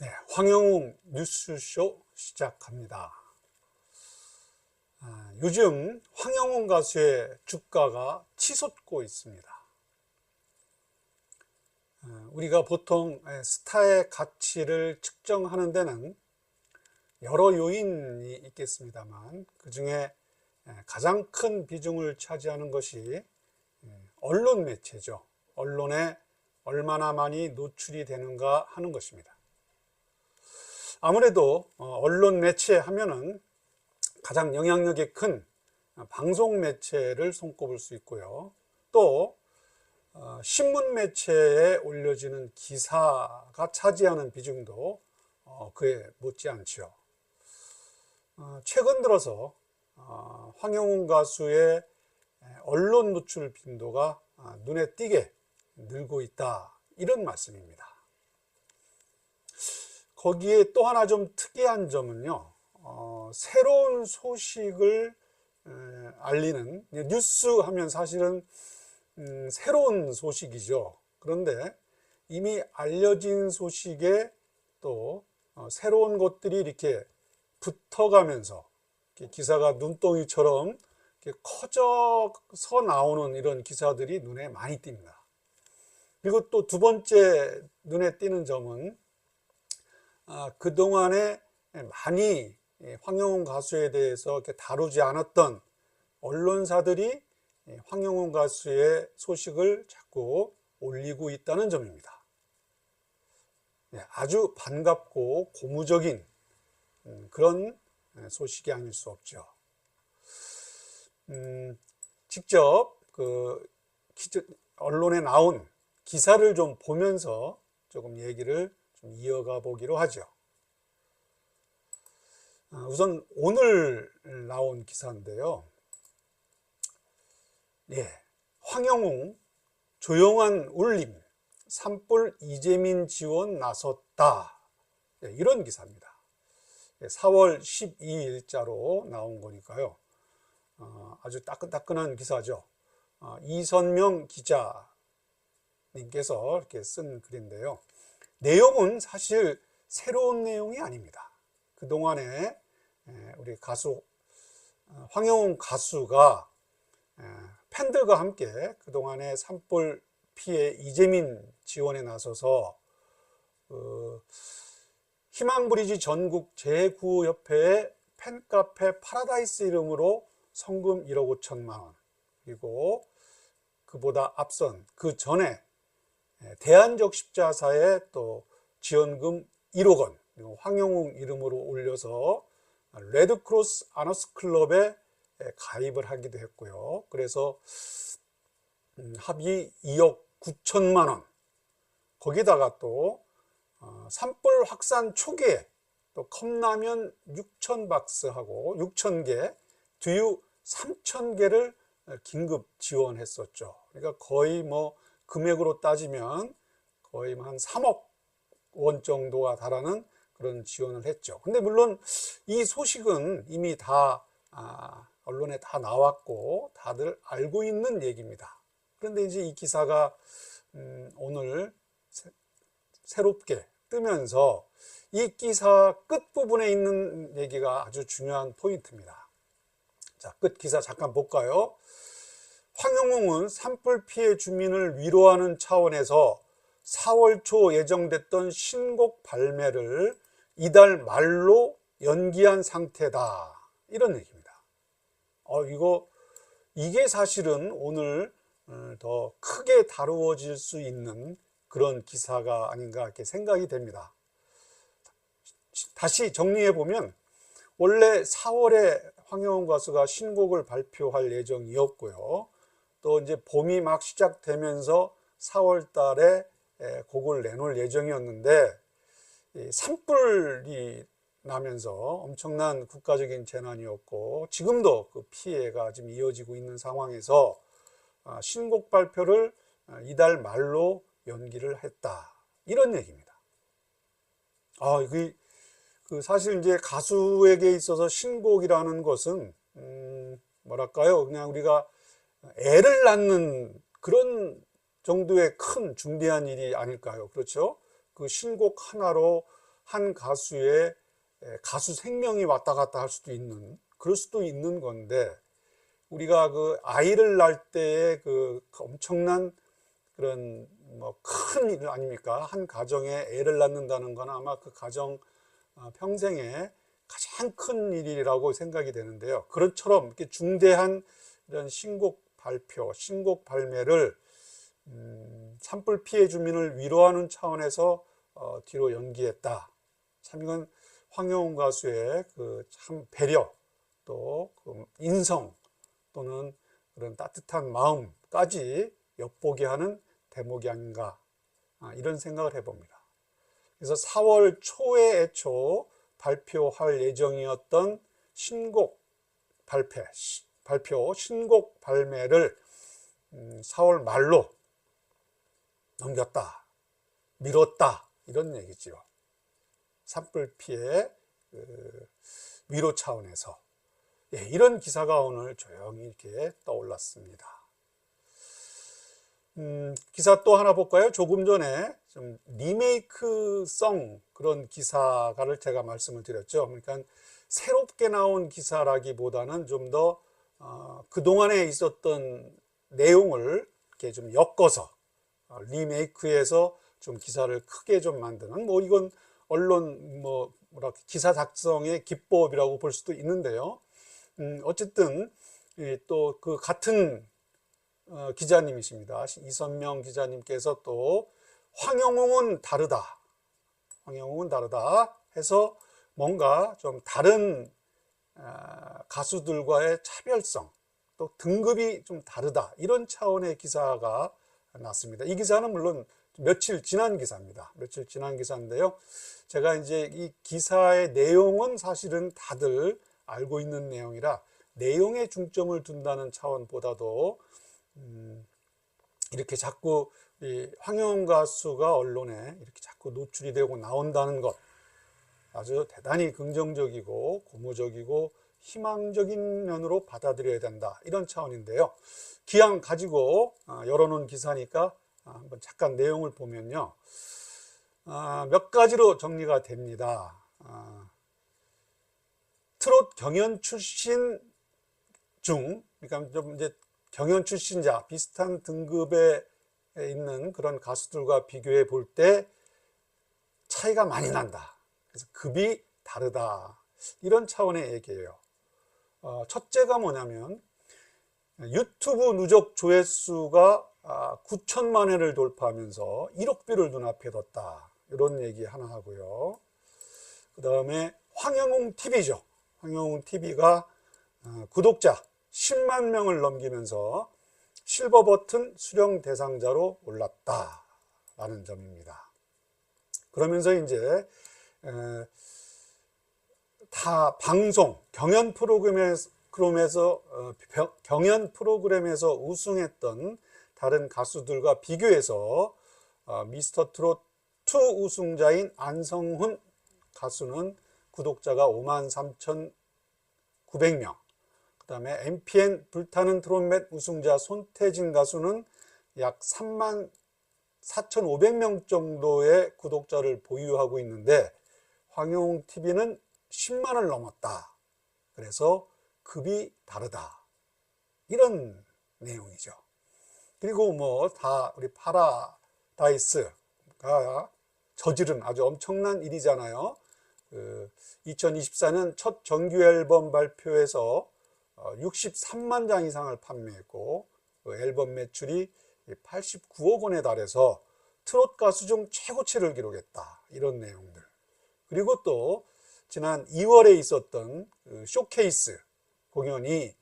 네, 황영웅 뉴스쇼 시작합니다. 요즘 황영웅 가수의 주가가 치솟고 있습니다. 우리가 보통 스타의 가치를 측정하는 데는 여러 요인이 있겠습니다만, 그 중에 가장 큰 비중을 차지하는 것이 언론 매체죠. 언론에 얼마나 많이 노출이 되는가 하는 것입니다. 아무래도 언론 매체 하면은 가장 영향력이 큰 방송 매체를 손꼽을 수 있고요. 또 신문 매체에 올려지는 기사가 차지하는 비중도 그에 못지않죠. 최근 들어서 황영웅 가수의 언론 노출 빈도가 눈에 띄게 늘고 있다, 이런 말씀입니다. 거기에 또 하나 좀 특이한 점은요, 새로운 소식을 알리는, 뉴스 하면 사실은 새로운 소식이죠. 그런데 이미 알려진 소식에 또 새로운 것들이 이렇게 붙어가면서 기사가 눈덩이처럼 이렇게 커져서 나오는 이런 기사들이 눈에 많이 띕니다. 그리고 또 두 번째 눈에 띄는 점은 그동안에 많이 황영웅 가수에 대해서 이렇게 다루지 않았던 언론사들이 황영웅 가수의 소식을 자꾸 올리고 있다는 점입니다. 아주 반갑고 고무적인 그런 소식이 아닐 수 없죠. 직접 언론에 나온 기사를 좀 보면서 조금 얘기를 좀 이어가 보기로 하죠. 우선 오늘 나온 기사인데요. 황영웅 조용한 울림, 산불 이재민 지원 나섰다, 이런 기사입니다. 4월 12일자로 나온 거니까요. 아주 따끈따끈한 기사죠. 이선명 기자님께서 이렇게 쓴 글인데요. 내용은 사실 새로운 내용이 아닙니다. 그동안에 우리 가수 황영웅 가수가 팬들과 함께 그동안에 산불 피해 이재민 지원에 나서서 희망브리지 전국 제9협회의 팬카페 파라다이스 이름으로 성금 1억 5천만 원, 그리고 그보다 앞선 그 전에 대한적 십자사에 또 지원금 1억 원, 그리고 황영웅 이름으로 올려서 레드크로스 아너스 클럽에 가입을 하기도 했고요. 그래서 합의 2억 9천만 원, 거기다가 또 산불 확산 초기에 또 컵라면 6천 박스하고 6천 개, 두유 3천 개를 긴급 지원했었죠. 그러니까 거의 금액으로 따지면 거의 한 3억 원 정도가 달하는 그런 지원을 했죠. 근데 물론 이 소식은 이미 다 언론에 다 나왔고 다들 알고 있는 얘기입니다. 그런데 이제 이 기사가 오늘 새롭게 뜨면서 이 기사 끝부분에 있는 얘기가 아주 중요한 포인트입니다. 자, 끝 기사 잠깐 볼까요? 황영웅은 산불 피해 주민을 위로하는 차원에서 4월 초 예정됐던 신곡 발매를 이달 말로 연기한 상태다, 이런 얘기입니다. 이게 사실은 오늘 더 크게 다루어질 수 있는 그런 기사가 아닌가 이렇게 생각이 됩니다. 다시 정리해 보면, 원래 4월에 황영웅 가수가 신곡을 발표할 예정이었고요. 또 이제 봄이 막 시작되면서 4월 달에 곡을 내놓을 예정이었는데, 산불이 나면서 엄청난 국가적인 재난이었고, 지금도 그 피해가 지금 이어지고 있는 상황에서 신곡 발표를 이달 말로 연기를 했다, 이런 얘기입니다. 사실 이제 가수에게 있어서 신곡이라는 것은 뭐랄까요, 그냥 우리가 애를 낳는 그런 정도의 큰 중대한 일이 아닐까요? 그렇죠? 그 신곡 하나로 한 가수의 가수 생명이 왔다 갔다 할 수도 있는, 그럴 수도 있는 건데, 우리가 그 아이를 낳을 때의 그 엄청난 그런 뭐 큰 일 아닙니까? 한 가정에 애를 낳는다는 건 아마 그 가정 평생에 가장 큰 일이라고 생각이 되는데요. 그런처럼 이렇게 중대한 이런 신곡 발표, 신곡 발매를 산불 피해 주민을 위로하는 차원에서 뒤로 연기했다. 참 이건 황영훈 가수의 그 참 배려, 또 그 인성, 또는 그런 따뜻한 마음까지 엿보게 하는 대목이 아닌가, 이런 생각을 해봅니다. 그래서 4월 초에 애초 발표할 예정이었던 신곡 신곡 발매를 4월 말로 넘겼다, 미뤘다, 이런 얘기죠. 산불 피해 위로 차원에서. 예, 이런 기사가 오늘 조용히 이렇게 떠올랐습니다. 기사 또 하나 볼까요? 조금 전에 좀 리메이크성 그런 기사를 제가 말씀을 드렸죠. 그러니까 새롭게 나온 기사라기보다는 좀 더 그동안에 있었던 내용을 이렇게 좀 엮어서 리메이크해서 좀 기사를 크게 좀 만드는, 뭐 이건 언론 뭐랄까 기사 작성의 기법이라고 볼 수도 있는데요. 어쨌든 또 그 같은 기자님이십니다. 이선명 기자님께서 또 황영웅은 다르다, 황영웅은 다르다 해서 뭔가 좀 다른 가수들과의 차별성, 또 등급이 좀 다르다, 이런 차원의 기사가 났습니다. 이 기사는 물론 며칠 지난 기사입니다. 며칠 지난 기사인데요. 제가 이제 이 기사의 내용은 사실은 다들 알고 있는 내용이라 내용에 중점을 둔다는 차원보다도 이렇게 자꾸 이 황영훈 가수가 언론에 이렇게 자꾸 노출이 되고 나온다는 것, 아주 대단히 긍정적이고 고무적이고 희망적인 면으로 받아들여야 된다, 이런 차원인데요. 기왕 가지고 열어놓은 기사니까 한번 잠깐 내용을 보면요, 몇 가지로 정리가 됩니다. 트롯 경연 출신 중, 그러니까 좀 이제 경연 출신자 비슷한 등급에 있는 그런 가수들과 비교해 볼 때 차이가 많이 난다. 그래서 급이 다르다, 이런 차원의 얘기예요. 첫째가 뭐냐면 유튜브 누적 조회수가 9천만 회를 돌파하면서 1억 뷰를 눈앞에 뒀다, 이런 얘기 하나 하고요. 그 다음에 황영웅 TV죠. 황영웅 TV가 구독자 10만 명을 넘기면서 실버 버튼 수령 대상자로 올랐다라는 점입니다. 그러면서 이제 다 방송 경연 프로그램에서 우승했던 다른 가수들과 비교해서 미스터 트롯 2 우승자인 안성훈 가수는 구독자가 53,900명, 그 다음에 MPN 불타는 트롯맨 우승자 손태진 가수는 약 34,500명 정도의 구독자를 보유하고 있는데 황영웅 TV는 10만을 넘었다. 그래서 급이 다르다, 이런 내용이죠. 그리고 뭐 다 우리 파라다이스가 저지른 아주 엄청난 일이잖아요. 2024년 첫 정규 앨범 발표에서 63만 장 이상을 판매했고, 그 앨범 매출이 89억 원에 달해서 트롯 가수 중 최고치를 기록했다, 이런 내용들. 그리고 또 지난 2월에 있었던 그 쇼케이스 공연이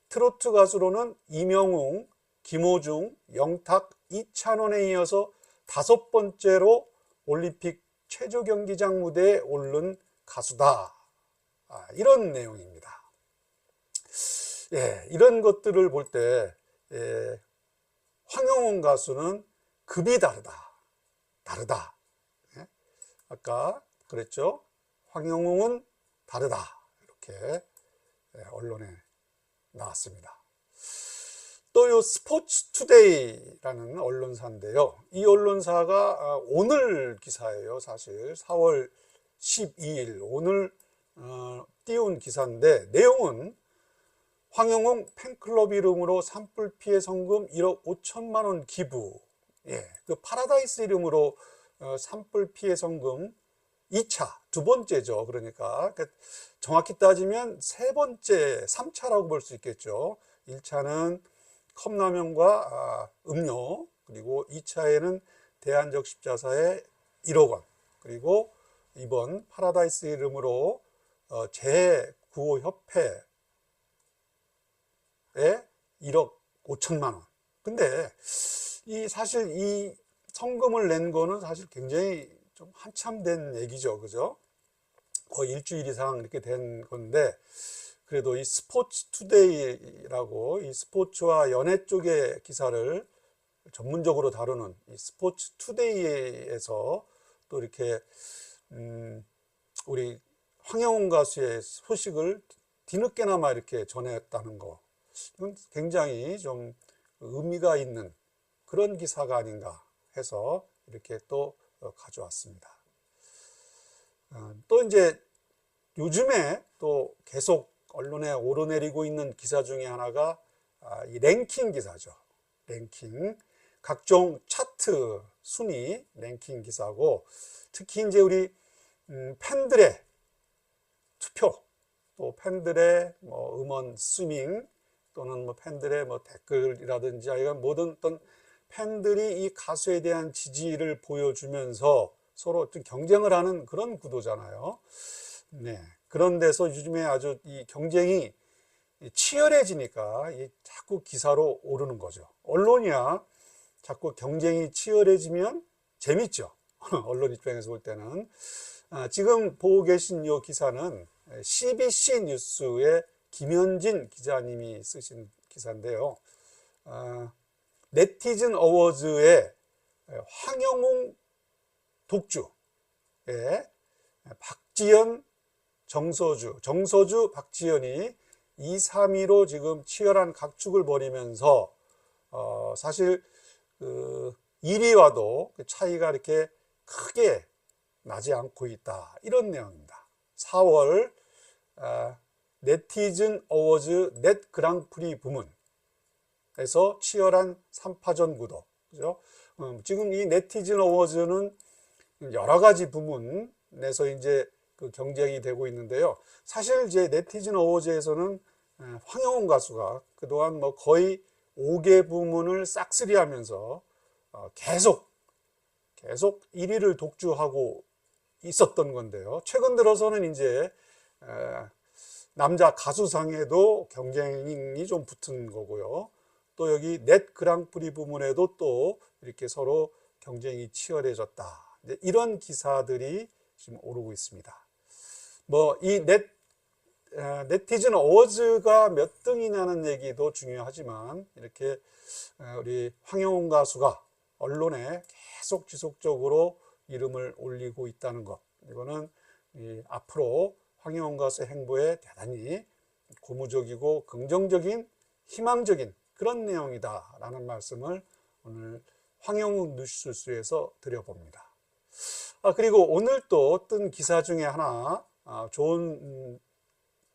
트로트 가수로는 이명웅, 김호중, 영탁, 이찬원에 이어서 5번째로 올림픽 최저 경기장 무대에 오른 가수다, 이런 내용입니다. 예, 이런 것들을 볼 때 황영훈 가수는 급이 다르다. 예? 아까 그랬죠. 황영웅은 다르다, 이렇게 언론에 나왔습니다. 또 요 스포츠투데이라는 언론사인데요. 이 언론사가 오늘 기사예요. 사실 4월 12일 오늘 띄운 기사인데, 내용은 황영웅 팬클럽 이름으로 산불 피해 성금 1억 5천만 원 기부. 그 파라다이스 이름으로 산불 피해 성금 2차, 두 번째죠. 그러니까 정확히 따지면 세 번째, 3차라고 볼 수 있겠죠. 1차는 컵라면과 음료, 그리고 2차에는 대한적 십자사에 1억 원, 그리고 이번 파라다이스 이름으로 제9호협회에 1억 5천만 원. 근데 사실 이 성금을 낸 거는 사실 굉장히 좀 한참 된 얘기죠. 그죠? 거의 일주일 이상 이렇게 된 건데, 그래도 이 스포츠 투데이라고 이 스포츠와 연예 쪽의 기사를 전문적으로 다루는 이 스포츠 투데이에서 또 이렇게 우리 황영웅 가수의 소식을 뒤늦게나마 이렇게 전했다는 거, 이건 굉장히 좀 의미가 있는 그런 기사가 아닌가 해서 이렇게 또 가져왔습니다. 또 이제 요즘에 또 계속 언론에 오르내리고 있는 기사 중에 하나가 이 랭킹 기사죠. 랭킹, 각종 차트 순위 랭킹 기사고, 특히 이제 우리 팬들의 투표, 또 팬들의 뭐 음원 스밍, 또는 뭐 팬들의 뭐 댓글이라든지, 아니면 모든 어떤 팬들이 이 가수에 대한 지지를 보여주면서 서로 좀 경쟁을 하는 그런 구도잖아요. 그런 데서 요즘에 아주 이 경쟁이 치열해지니까 자꾸 기사로 오르는 거죠. 언론이야 자꾸 경쟁이 치열해지면 재밌죠. 언론 입장에서 볼 때는. 지금 보고 계신 이 기사는 CBC 뉴스의 김현진 기자님이 쓰신 기사인데요. 네티즌 어워즈의 황영웅 독주에 박지연, 정서주, 박지연이 2, 3위로 지금 치열한 각축을 벌이면서 사실 그 1위와도 차이가 이렇게 크게 나지 않고 있다, 이런 내용입니다. 4월 네티즌 어워즈 넷 그랑프리 부문에서 치열한 3파전 구도, 그죠? 지금 이 네티즌 어워즈는 여러 가지 부문에서 이제 그 경쟁이 되고 있는데요. 사실 이제 네티즌 어워즈에서는 황영웅 가수가 그동안 뭐 거의 5개 부문을 싹쓸이하면서 계속 1위를 독주하고 있었던 건데요. 최근 들어서는 이제 남자 가수상에도 경쟁이 좀 붙은 거고요. 또 여기 넷 그랑프리 부문에도 또 이렇게 서로 경쟁이 치열해졌다, 이런 기사들이 지금 오르고 있습니다. 뭐 이 네티즌 어워즈가 몇 등이냐는 얘기도 중요하지만, 이렇게 우리 황영웅 가수가 언론에 계속 지속적으로 이름을 올리고 있다는 것, 이거는 앞으로 황영웅 가수의 행보에 대단히 고무적이고 긍정적인, 희망적인 그런 내용이다라는 말씀을 오늘 황영웅 뉴스에서 드려봅니다. 그리고 오늘 또 뜬 기사 중에 하나, 좋은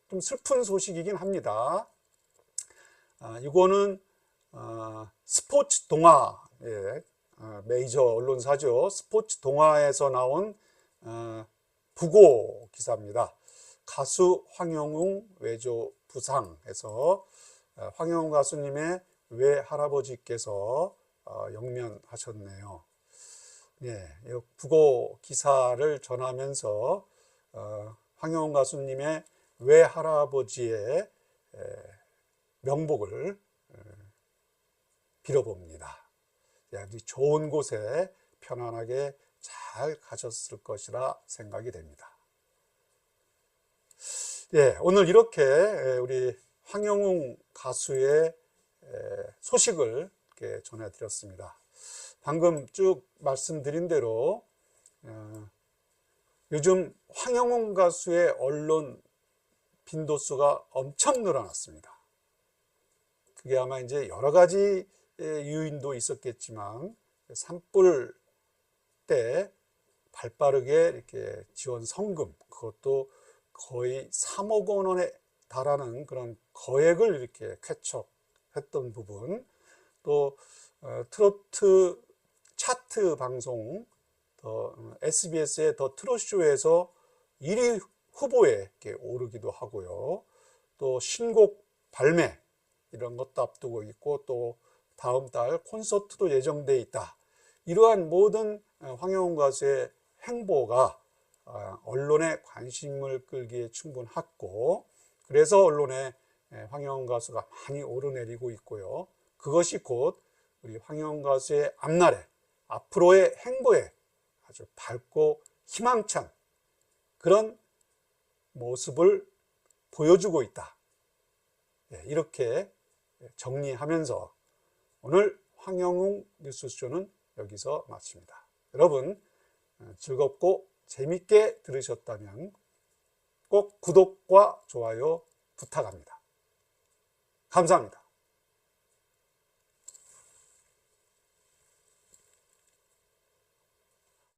좀 슬픈 소식이긴 합니다. 이거는 스포츠 동화, 메이저 언론사죠. 스포츠 동화에서 나온 부고 기사입니다. 가수 황영웅 외조 부상해서 황영웅 가수님의 외할아버지께서 영면하셨네요. 이 부고 기사를 전하면서 황영웅 가수님의 외할아버지의 명복을 빌어봅니다. 아주 좋은 곳에 편안하게 잘 가셨을 것이라 생각이 됩니다. 오늘 이렇게 우리 황영웅 가수의 소식을 이렇게 전해드렸습니다. 방금 쭉 말씀드린 대로 요즘 황영웅 가수의 언론 빈도수가 엄청 늘어났습니다. 그게 아마 이제 여러 가지 유인도 있었겠지만, 산불 때 발빠르게 이렇게 지원 성금, 그것도 거의 3억 원에 달하는 그런 거액을 이렇게 쾌척했던 부분, 또 트로트 차트 방송, SBS의 더 트롯쇼에서 1위 후보에 이렇게 오르기도 하고요. 또 신곡 발매 이런 것도 앞두고 있고, 또 다음 달 콘서트도 예정돼 있다. 이러한 모든 황영훈 가수의 행보가 언론의 관심을 끌기에 충분했고, 그래서 언론에 황영훈 가수가 많이 오르내리고 있고요. 그것이 곧 우리 황영훈 가수의 앞날에, 앞으로의 행보에 아주 밝고 희망찬 그런 모습을 보여주고 있다. 이렇게 정리하면서 오늘 황영훈 뉴스쇼는 여기서 마칩니다. 여러분 즐겁고 재밌게 들으셨다면 꼭 구독과 좋아요 부탁합니다. 감사합니다.